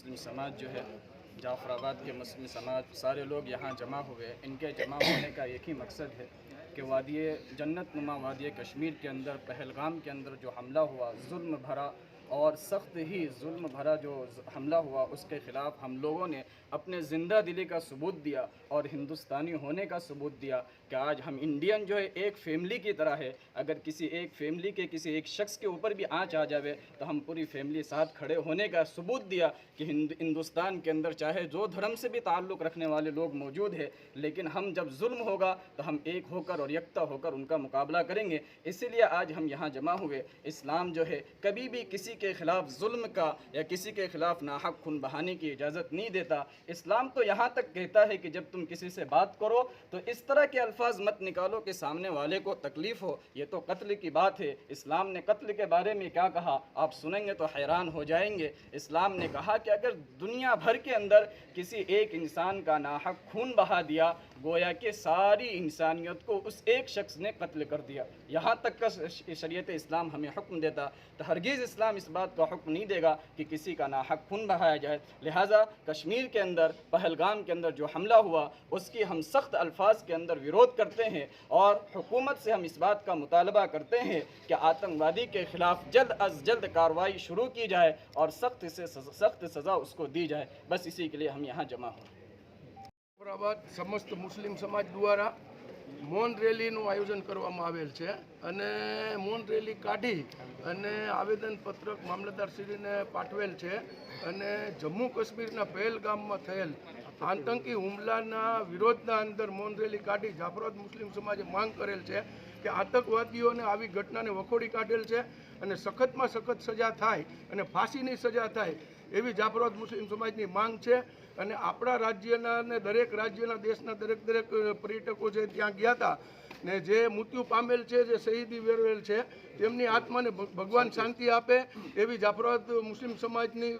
मुस्लिम समाज जो है, जाफराबाद के मुस्लिम समाज सारे लोग यहाँ जमा हुए। इनके जमा होने का एक ही मकसद है कि वादी जन्नत नुमा वादी कश्मीर के अंदर पहलगाम के अंदर जो हमला हुआ, जुल्म भरा और सख्त ही जुल्म भरा जो हमला हुआ, उसके ख़िलाफ़ हम लोगों ने अपने ज़िंदा दिली का सबूत दिया और हिंदुस्तानी होने का सबूत दिया कि आज हम इंडियन जो है एक फैमिली की तरह है। अगर किसी एक फैमिली के किसी एक शख्स के ऊपर भी आँच आ जावे तो हम पूरी फैमिली साथ खड़े होने का सबूत दिया कि हिंदुस्तान के अंदर चाहे जो धर्म से भी ताल्लुक़ रखने वाले लोग मौजूद है, लेकिन हम जब जुल्म होगा तो हम एक होकर और यकता होकर उनका मुकाबला करेंगे। इसीलिए आज हम यहाँ जमा हुए। इस्लाम जो है कभी भी किसी के ख़िलाफ़ जुल्म का या किसी के ख़िलाफ़ नाहक खून बहाने की इजाज़त नहीं देता। इस्लाम तो यहाँ तक कहता है कि जब तुम किसी से बात करो तो इस तरह के अल्फाज मत निकालो कि सामने वाले को तकलीफ़ हो। ये तो कत्ल की बात है। इस्लाम ने कत्ल के बारे में क्या कहा, आप सुनेंगे तो हैरान हो जाएंगे। इस्लाम ने कहा कि अगर दुनिया भर के अंदर किसी एक इंसान का नाहक खून बहा दिया, गोया कि सारी इंसानियत को उस एक शख्स ने कत्ल कर दिया। यहाँ तक का शरीयत इस्लाम हमें हुक्म देता, तो हरगिज़ इस्लाम इस बात का हुक्म नहीं देगा कि किसी का नाहक खून बहाया जाए। लिहाजा कश्मीर के अंदर पहलगाम के अंदर जो हमला हुआ, उसकी हम सख्त अल्फाज के अंदर विरोध करते हैं और हुकूमत से हम इस बात का मुतालबा करते हैं कि आतंकवादी के ख़िलाफ़ जल्द अज जल्द कार्रवाई शुरू की जाए और सख्त से सख्त सज़ा उसको दी जाए। बस इसी के लिए हम यहाँ जमा हुए। જાફરાબાદ સમસ્ત મુસ્લિમ સમાજ દ્વારા મૌન રેલીનું આયોજન કરવામાં આવેલ છે અને મૌન રેલી કાઢી અને આવેદનપત્રક મામલતદારશ્રીને પાઠવેલ છે અને જમ્મુ કાશ્મીરના પહેલગામમાં થયેલ આતંકી હુમલાના વિરોધના અંદર મૌન રેલી કાઢી જાફરાબાદ મુસ્લિમ સમાજે માંગ કરેલ છે કે આતંકવાદીઓને આવી ઘટનાને વખોડી કાઢેલ છે અને સખતમાં સખત સજા થાય અને ફાંસીની સજા થાય એવી જાફરાબાદ મુસ્લિમ સમાજની માંગ છે। અને આપણા રાજ્યના અને દરેક રાજ્યના દેશના દરેક પર્યટકો છે ત્યાં ગયા હતા ને જે મૃત્યુ પામેલ છે, જે શહીદી વેરવેલ છે, તેમની આત્માને ભગવાન શાંતિ આપે એવી જાફરાબાદ મુસ્લિમ સમાજની